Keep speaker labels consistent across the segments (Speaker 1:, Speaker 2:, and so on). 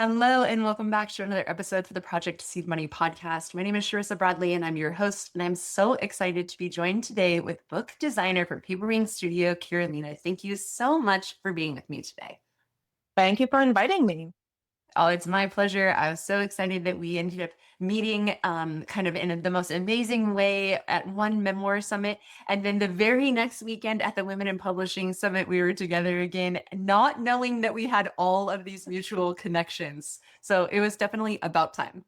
Speaker 1: Hello, and welcome back to another episode for the Project Seed Money podcast. My name is Sharissa Bradley, and I'm your host. And I'm so excited to be joined today with book designer for Paper Ring Studio, Karolina. Thank you so much for being with me today.
Speaker 2: Thank you for inviting me.
Speaker 1: Oh, it's my pleasure. I was so excited that we ended up meeting kind of in the most amazing way at one memoir summit. And then the very next weekend at the Women in Publishing Summit, we were together again, not knowing that we had all of these mutual connections. So it was definitely about time.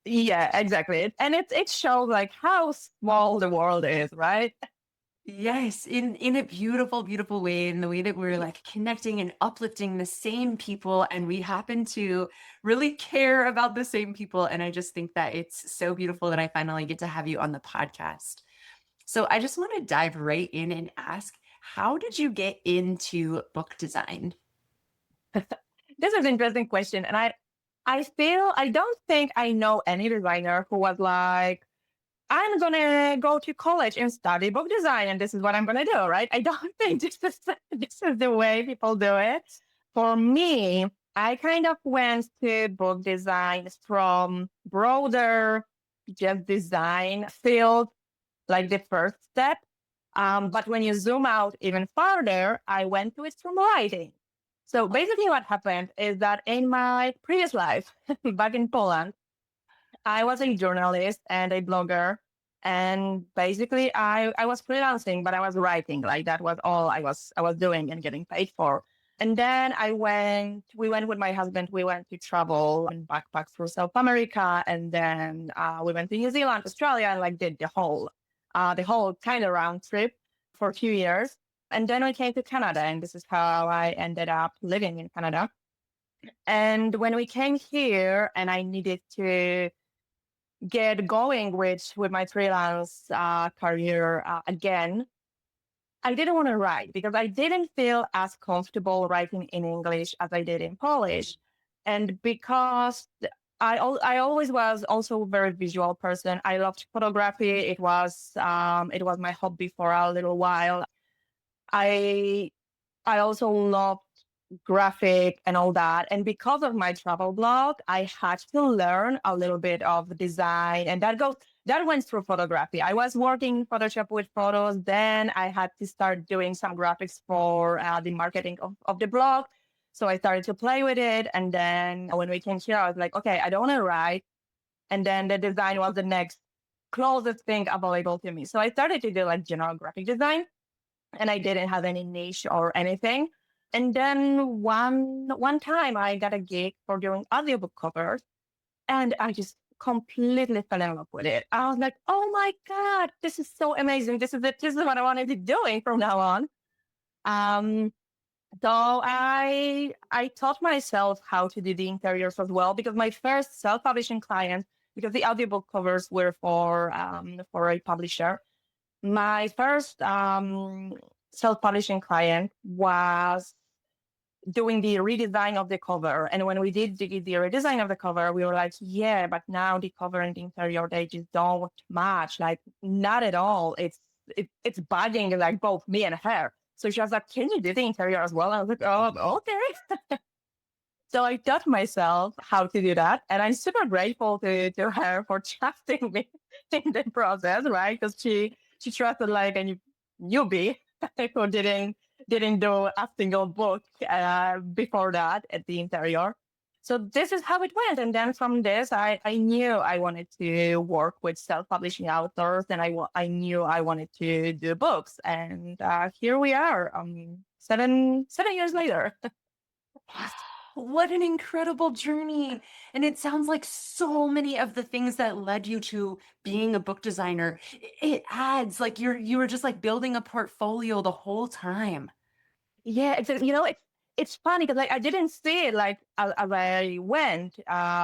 Speaker 2: Yeah, exactly. And it shows like how small the world is, right?
Speaker 1: Yes, in a beautiful, beautiful way, in the way that we're like connecting and uplifting the same people, and we happen to really care about the same people. And I just think that it's so beautiful that I finally get to have you on the podcast. So I just want to dive right in and ask, how did you get into book design?
Speaker 2: This is an interesting question. And I don't think I know any designer who was like, I'm gonna go to college and study book design, and this is what I'm gonna do, right? I don't think this is the way people do it. For me, I kind of went to book design from broader just design field, like the first step. But when you zoom out even farther, I went to it from writing. So basically, what happened is that in my previous life, back in Poland, I was a journalist and a blogger. And basically, I was freelancing, but I was writing. Like that was all I was doing and getting paid for. And then we went with my husband, we went to travel and backpack through South America. And then we went to New Zealand, Australia, and like did the whole kind of round trip for a few years. And then we came to Canada, and this is how I ended up living in Canada. And when we came here and I needed to get going with my freelance career again, I didn't want to write because I didn't feel as comfortable writing in English as I did in Polish. And because I always was also a very visual person. I loved photography. It was my hobby for a little while. I I also loved graphic and all that. And because of my travel blog, I had to learn a little bit of design, and that went through photography. I was working in Photoshop with photos. Then I had to start doing some graphics for the marketing of the blog. So I started to play with it. And then when we came here, I was like, okay, I don't want to write. And then the design was the next closest thing available to me. So I started to do like general graphic design, and I didn't have any niche or anything. And then one time I got a gig for doing audiobook covers, and I just completely fell in love with it. I was like, oh my God, this is so amazing. This is it. This is what I want to be doing from now on. Um, so I taught myself how to do the interiors as well, because my first self-publishing client, because the audiobook covers were for a publisher, my first self-publishing client was doing the redesign of the cover. And when we did the redesign of the cover, we were like, yeah, but now the cover and the interior, they just don't match. Like, not at all. It's bugging like both me and her. So she was like, can you do the interior as well? I was like, oh, okay. So I taught myself how to do that. And I'm super grateful to her for trusting me in the process, right? Because she trusted like a newbie who didn't do a single book before that at the interior. So this is how it went. And then from this, I knew I wanted to work with self-publishing authors, and I knew I wanted to do books. And here we are, 7 years later.
Speaker 1: What an incredible journey. And it sounds like so many of the things that led you to being a book designer, it adds like you were just like building a portfolio the whole time.
Speaker 2: Yeah, it's funny because like I didn't see it like as I went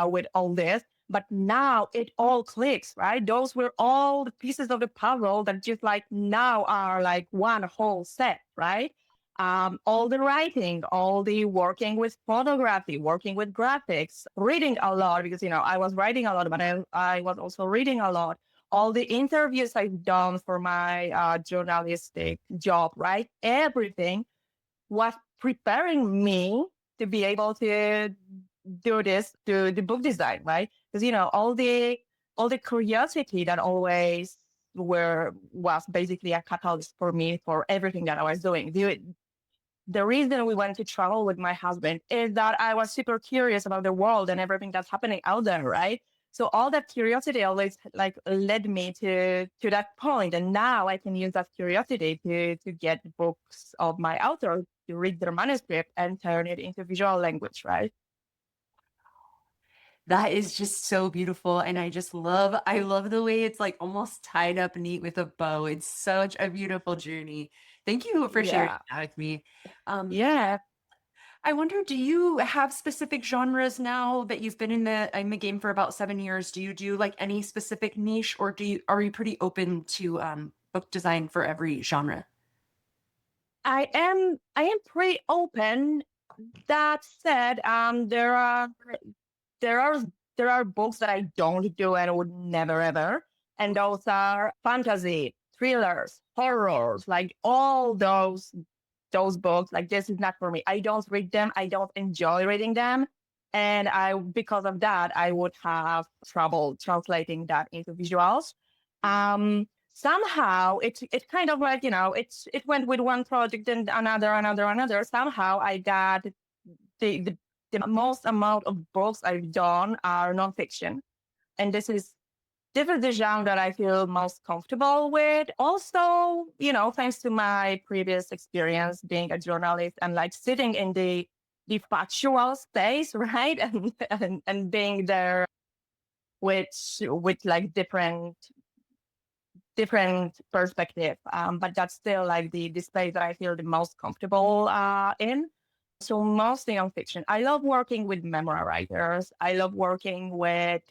Speaker 2: with all this, but now it all clicks, right? Those were all the pieces of the puzzle that just like now are like one whole set, right? All the writing, all the working with photography, working with graphics, reading a lot because I was writing a lot, but I was also reading a lot. All the interviews I've done for my journalistic job, right? Everything was preparing me to be able to do this to the book design, right? Because all the curiosity that always was basically a catalyst for me for everything that I was doing. The reason we went to travel with my husband is that I was super curious about the world and everything that's happening out there, right? So all that curiosity always like led me to that point, and now I can use that curiosity to get books of my author, to read their manuscript and turn it into visual language, right?
Speaker 1: That is just so beautiful. And I love the way it's like almost tied up neat with a bow. It's such a beautiful journey. Thank you for sharing
Speaker 2: Yeah,
Speaker 1: that with me. Um,
Speaker 2: yeah.
Speaker 1: I wonder, do you have specific genres now that you've been in the game for about 7 years? Do you do like any specific niche, or are you pretty open to book design for every genre?
Speaker 2: I am pretty open. That said, there are there are books that I don't do and would never ever, and those are fantasy, thrillers, horrors, like all those books. Like this is not for me. I don't read them. I don't enjoy reading them, and I because of that I would have trouble translating that into visuals. Somehow it kind of like it went with one project and another. Somehow I got the the the most amount of books I've done are nonfiction. And this is the genre that I feel most comfortable with. Also, thanks to my previous experience being a journalist and like sitting in the factual space, right? And being there with like different perspective. But that's still like the space that I feel the most comfortable in. So mostly nonfiction. I love working with memoir writers. I love working with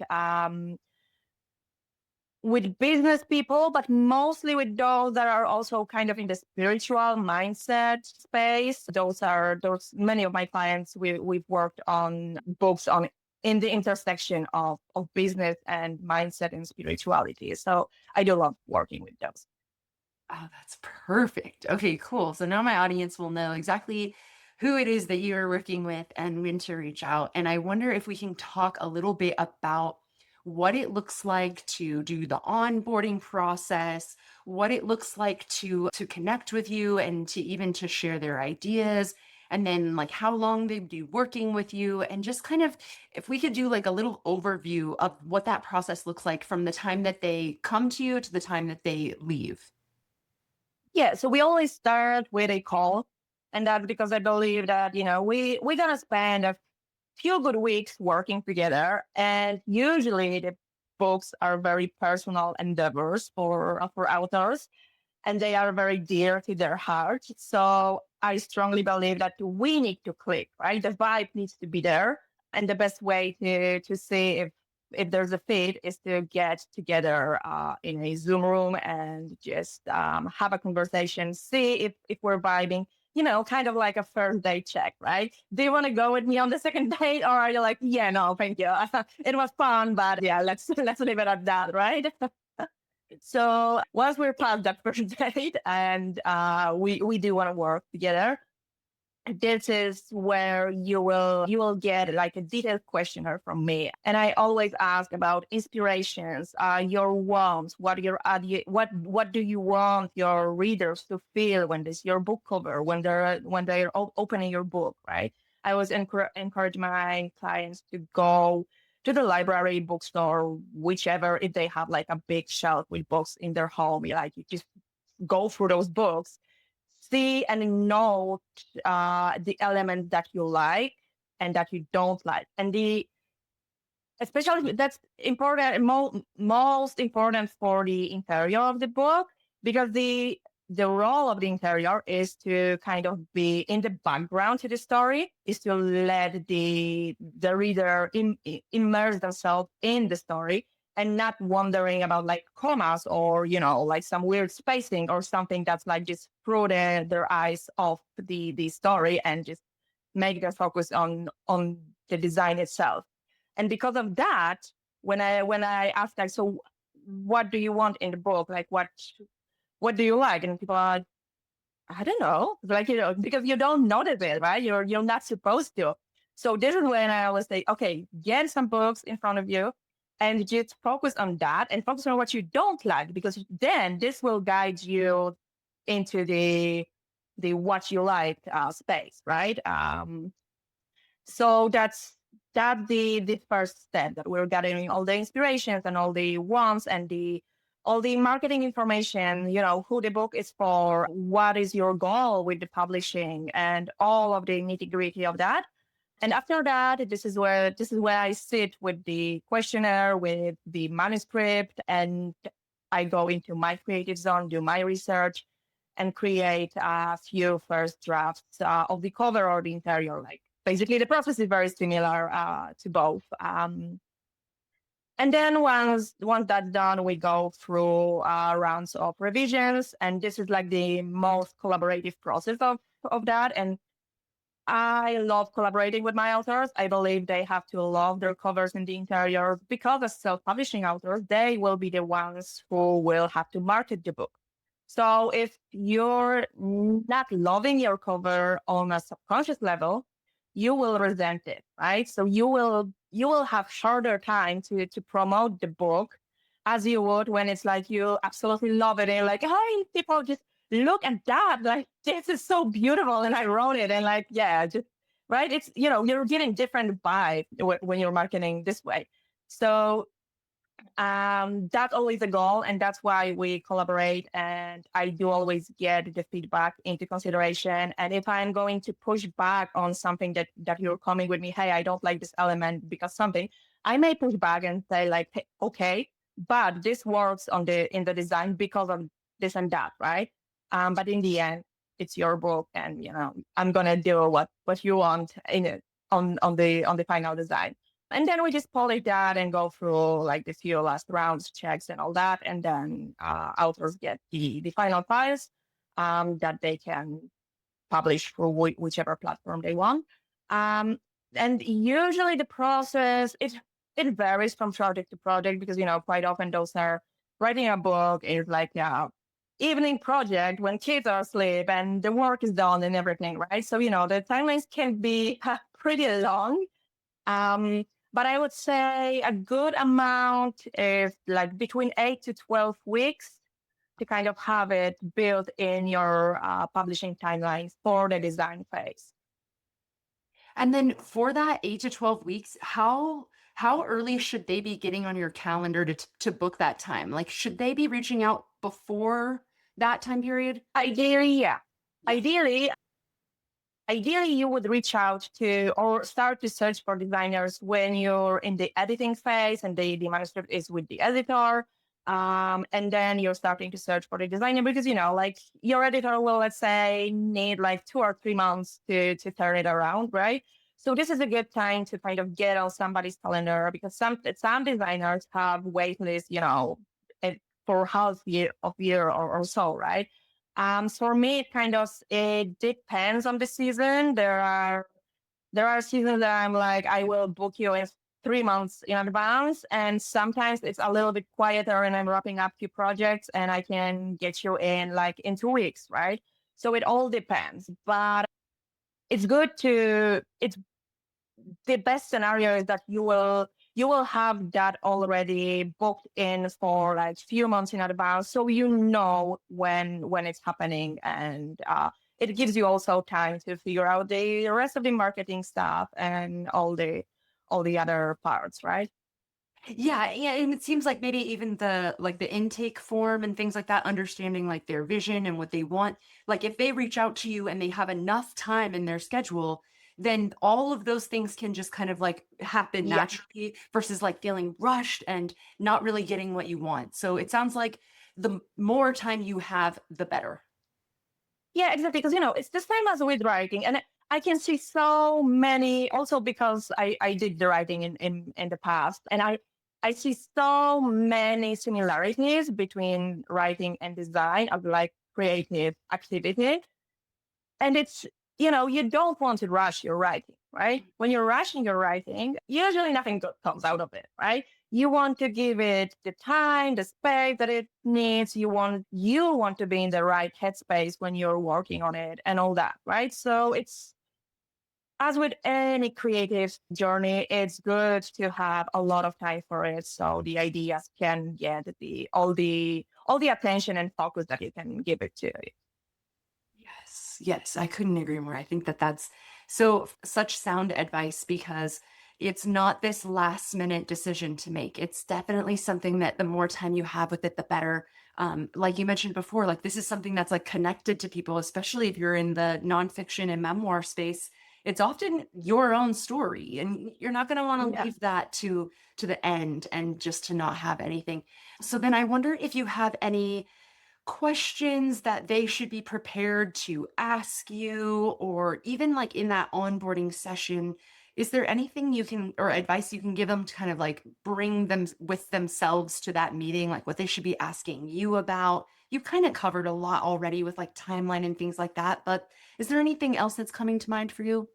Speaker 2: business people, but mostly with those that are also kind of in the spiritual mindset space. Those many of my clients we've worked on books on in the intersection of business and mindset and spirituality. So I do love working with those.
Speaker 1: Oh, that's perfect. Okay, cool. So now my audience will know exactly who it is that you are working with and when to reach out. And I wonder if we can talk a little bit about what it looks like to do the onboarding process, what it looks like to connect with you and to even to share their ideas, and then like how long they'd be working with you, and just kind of if we could do like a little overview of what that process looks like from the time that they come to you to the time that they leave.
Speaker 2: Yeah, so we always start with a call, and that's because I believe that we're gonna spend a few good weeks working together, and usually the books are very personal endeavors for authors, and they are very dear to their heart. So I strongly believe that we need to click, right? The vibe needs to be there, and the best way to see if there's a fit is to get together in a Zoom room and just have a conversation, see if we're vibing. Kind of like a first date check, right? Do you want to go with me on the second date, or are you like, yeah, no, thank you. It was fun, but yeah, let's leave it at that, right? So once we're past that first date and we do want to work together, this is where you will get like a detailed questionnaire from me, and I always ask about inspirations, your wants, what do you want your readers to feel when this your book cover, when they're opening your book, right? I always encourage my clients to go to the library, bookstore, whichever, if they have like a big shelf with books in their home, like you just go through those books, see and note the elements that you like and that you don't like, and the especially that's important, most important for the interior of the book, because the role of the interior is to kind of be in the background to the story, is to let the reader immerse themselves in the story and not wondering about like commas or like some weird spacing or something that's like just throw their eyes off the story and just make them focus on the design itself. And because of that, when I ask like, so what do you want in the book? Like what do you like? And people are, I don't know, like because you don't notice it, right? You're not supposed to. So this is when I always say, okay, get some books in front of you and just focus on that and focus on what you don't like, because then this will guide you into the what you like space, right? So that's the first step, that we're gathering all the inspirations and all the wants and the all the marketing information, who the book is for, what is your goal with the publishing, and all of the nitty-gritty of that. And after that, this is where I sit with the questionnaire, with the manuscript, and I go into my creative zone, do my research, and create a few first drafts of the cover or the interior. Like, basically, the process is very similar to both. And then once that's done, we go through rounds of revisions, and this is like the most collaborative process of that. And I love collaborating with my authors. I believe they have to love their covers in the interior, because as self-publishing authors, they will be the ones who will have to market the book. So if you're not loving your cover on a subconscious level, you will resent it, right? So you will have shorter time to promote the book as you would when it's like you absolutely love it and you're like, hey, people, just look at that. Like, this is so beautiful. And I wrote it. And like, yeah, just right. It's, you're getting different vibe when you're marketing this way. So that's always a goal. And that's why we collaborate. And I do always get the feedback into consideration. And if I'm going to push back on something that you're coming with me, hey, I don't like this element because something, I may push back and say like, hey, okay, but this works in the design because of this and that, right? But in the end, it's your book, and I'm gonna do what you want in it on the final design. And then we just polish that and go through like the few last rounds, checks, and all that, and then authors get the final files that they can publish through whichever platform they want. Um, and usually the process it varies from project to project, because quite often those are writing a book is like evening project when kids are asleep and the work is done and everything, right? So the timelines can be pretty long. Um, but I would say a good amount is like between 8 to 12 weeks to kind of have it built in your publishing timelines for the design phase.
Speaker 1: And then for that 8 to 12 weeks, how early should they be getting on your calendar to book that time? Like, should they be reaching out before that time period?
Speaker 2: Ideally, yeah. Ideally, you would reach out to or start to search for designers when you're in the editing phase and the manuscript is with the editor. And then you're starting to search for the designer, because like your editor will, let's say, need like 2 or 3 months to turn it around, right? So this is a good time to kind of get on somebody's calendar, because some designers have wait lists, for half year or so, right? So for me, it depends on the season. There are seasons that I'm like, I will book you in 3 months in advance, and sometimes it's a little bit quieter, and I'm wrapping up few projects, and I can get you in like in 2 weeks, right? So it all depends, but it's good to. It's the best scenario is that you will have that already booked in for like few months in advance, so when it's happening, and it gives you also time to figure out the rest of the marketing stuff and all the other parts, right?
Speaker 1: Yeah, yeah, and it seems like maybe even the intake form and things like that, understanding like their vision and what they want. Like if they reach out to you and they have enough time in their schedule, then all of those things can just kind of like happen
Speaker 2: Yeah.
Speaker 1: naturally versus like feeling rushed and not really getting what you want. So it sounds like the more time you have, the better.
Speaker 2: Yeah, exactly. Because it's the same as with writing, and I can see so many. Also, because I did the writing in the past, and I see so many similarities between writing and design of like creative activity. And it's you don't want to rush your writing, right? When you're rushing your writing, usually nothing good comes out of it, right? You want to give it the time, the space that it needs. You want to be in the right headspace when you're working on it and all that, right? So as with any creative journey, it's good to have a lot of time for it, so the ideas can get the attention and focus that you can give it to it.
Speaker 1: Yes, yes, I couldn't agree more. I think that that's such sound advice because it's not this last minute decision to make. It's definitely something that the more time you have with it, the better. Like you mentioned before, like this is something that's like connected to people, especially if you're in the nonfiction and memoir space. It's often your own story, and you're not going to want to
Speaker 2: Yeah.
Speaker 1: leave that to the end and just to not have anything. So then I wonder if you have any questions that they should be prepared to ask you, or even like in that onboarding session, is there anything you can or advice you can give them to kind of like bring them with themselves to that meeting, like what they should be asking you about? You've kind of covered a lot already with like timeline and things like that, but is there anything else that's coming to mind for you?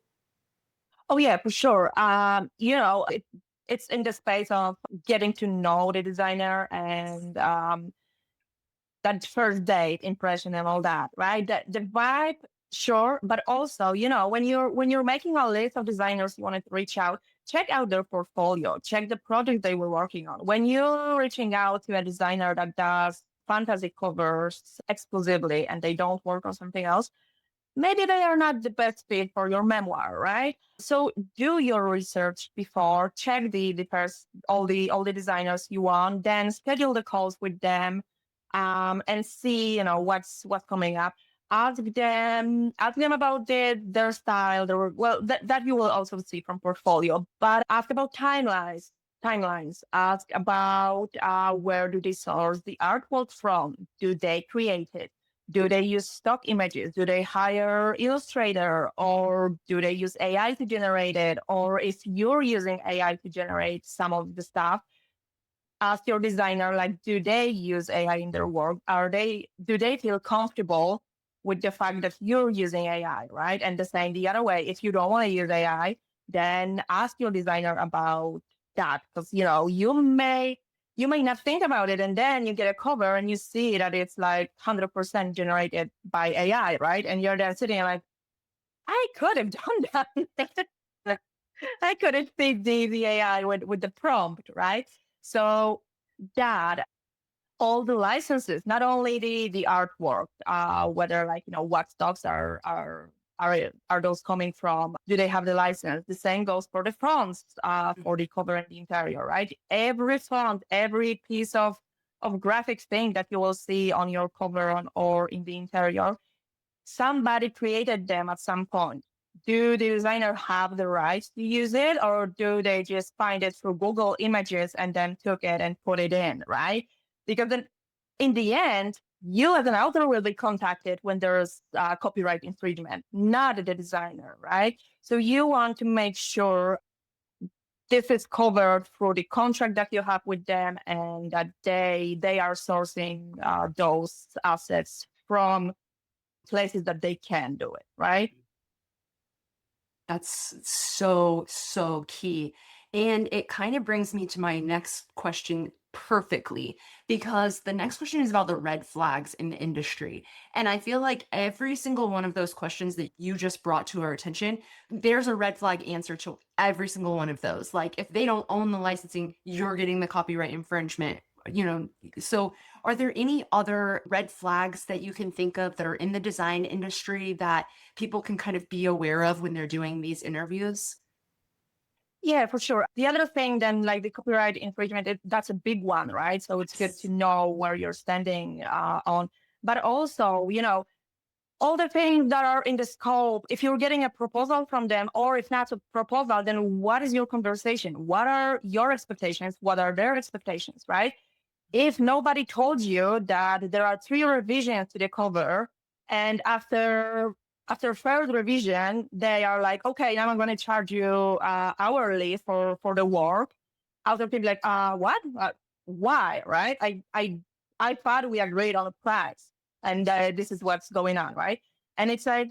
Speaker 2: Oh yeah, for sure. It's in the space of getting to know the designer and that first date impression and all that, right? The vibe, sure, but also, when you're making a list of designers you wanted to reach out, check out their portfolio, check the project they were working on. When you're reaching out to a designer that does fantasy covers exclusively and they don't work on something else, maybe they are not the best fit for your memoir, right? So do your research before, check the first all the designers you want, then schedule the calls with them, and see what's coming up. Ask them about their style, that you will also see from portfolio. But ask about timelines. Ask about where do they source the artwork from? Do they create it? Do they use stock images? Do they hire Illustrator, or do they use AI to generate it? Or if you're using AI to generate some of the stuff, ask your designer, like, do they use AI in their work? Do they feel comfortable with the fact that you're using AI, right? And the same the other way, if you don't want to use AI, then ask your designer about that. Because you may not think about it, and then you get a cover and you see that it's like 100% generated by AI, right? And you're then sitting like, I could have done that. I could have feed the AI with the prompt, right? So that all the licenses, not only the artwork, whether, like, what stocks are those coming from? Do they have the license? The same goes for the fonts, for the cover and the interior, right? Every font, every piece of graphics thing that you will see on your cover or in the interior, somebody created them at some point. Do the designer have the rights to use it, or do they just find it through Google Images and then took it and put it in, right? Because then in the end, you as an author will be contacted when there's copyright infringement, not the designer, right? So you want to make sure this is covered through the contract that you have with them, and that they are sourcing those assets from places that they can do it, right?
Speaker 1: That's so, so key. And it kind of brings me to my next question perfectly, because the next question is about the red flags in the industry. And I feel like every single one of those questions that you just brought to our attention, there's a red flag answer to every single one of those. Like if they don't own the licensing, you're getting the copyright infringement. You know, so are there any other red flags that you can think of that are in the design industry that people can kind of be aware of when they're doing these interviews?
Speaker 2: Yeah, for sure. The other thing then, like the copyright infringement, that's a big one, right? So it's good to
Speaker 1: Yes.
Speaker 2: know where you're standing on. But also, all the things that are in the scope, if you're getting a proposal from them, or if not a proposal, then what is your conversation? What are your expectations? What are their expectations, right? If nobody told you that there are 3 revisions to the cover, and after third revision they are like, okay, now I'm going to charge you hourly for the work, other people like, what, why, right? I thought we agreed on a price, and this is what's going on, right? And it's like,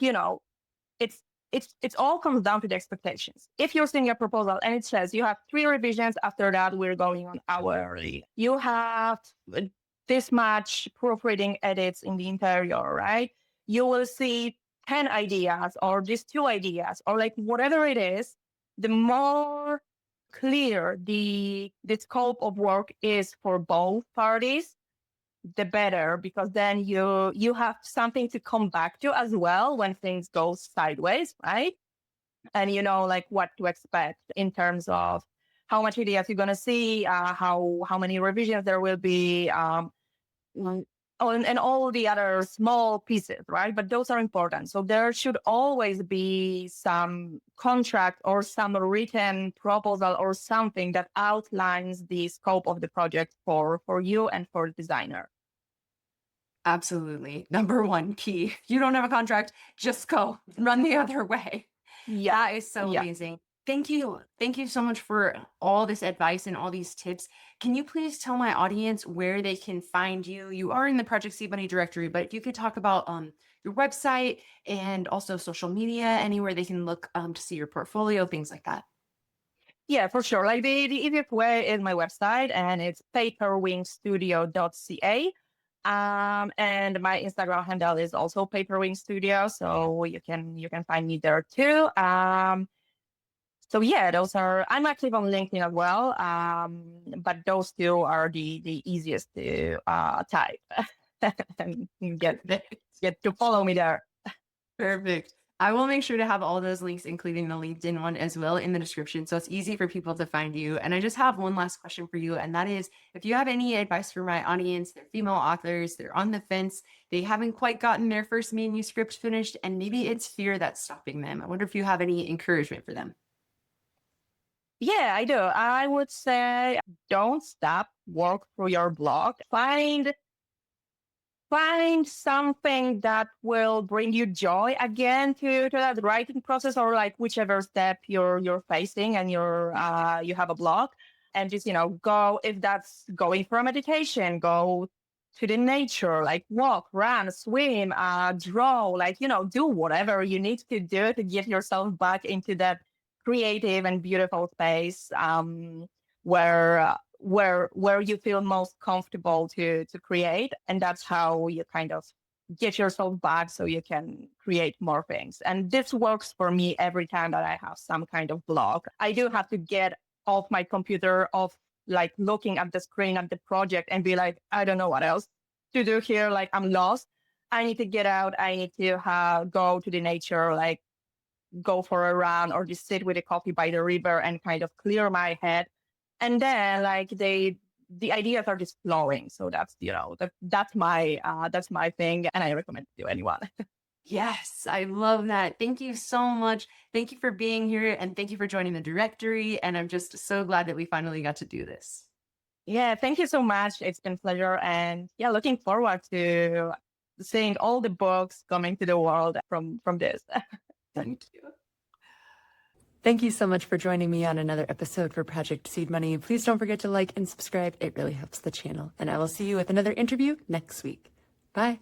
Speaker 2: it's it's all comes down to the expectations. If you're seeing a proposal and it says you have 3 revisions, after that we're going on hourly. You have this much proofreading edits in the interior, right? You will see 10 ideas or these 2 ideas or like whatever it is, the more clear the scope of work is for both parties, the better, because then you have something to come back to as well when things go sideways, right? And you know like what to expect in terms of how much ideas you're going to see, how many revisions there will be, and all the other small pieces, right? But those are important. So there should always be some contract or some written proposal or something that outlines the scope of the project for you and for the designer.
Speaker 1: Absolutely. Number one key. You don't have a contract, just go run the other way.
Speaker 2: Yeah.
Speaker 1: That is so
Speaker 2: Yeah.
Speaker 1: amazing. Thank you. Thank you so much for all this advice and all these tips. Can you please tell my audience where they can find you? You are in the Project Seed Money directory, but if you could talk about your website and also social media, anywhere they can look to see your portfolio, things like that.
Speaker 2: Yeah, for sure. Like the easiest way is my website, and it's paperwingstudio.ca. And my Instagram handle is also Paperwing Studio, so you can find me there too. So yeah, those are. I'm active on LinkedIn as well, but those two are the easiest to type and get to follow me there.
Speaker 1: Perfect. I will make sure to have all those links, including the LinkedIn one as well, in the description. So it's easy for people to find you. And I just have one last question for you. And that is, if you have any advice for my audience, they're female authors, they're on the fence, they haven't quite gotten their first manuscript finished, and maybe it's fear that's stopping them. I wonder if you have any encouragement for them.
Speaker 2: Yeah, I do. I would say don't stop, work through your blog. Find something that will bring you joy again to that writing process, or like whichever step you're facing and you have a blog, and just go. If that's going for a meditation, go to the nature, like walk, run, swim, draw, like do whatever you need to do to get yourself back into that creative and beautiful space, where you feel most comfortable to create, and that's how you kind of get yourself back so you can create more things. And this works for me every time that I have some kind of block. I do have to get off my computer, off like looking at the screen at the project and be like, I don't know what else to do here, like I'm lost. I need to get out. I need to go to the nature, like go for a run or just sit with a coffee by the river and kind of clear my head. And then like the ideas are just flowing. So that's my thing, and I recommend it to anyone.
Speaker 1: Yes, I love that. Thank you so much. Thank you for being here, and thank you for joining the directory. And I'm just so glad that we finally got to do this.
Speaker 2: Yeah, thank you so much. It's been a pleasure, and yeah, looking forward to seeing all the books coming to the world from this.
Speaker 1: Thank you. Thank you so much for joining me on another episode for Project Seed Money. Please don't forget to like and subscribe. It really helps the channel. And I will see you with another interview next week. Bye.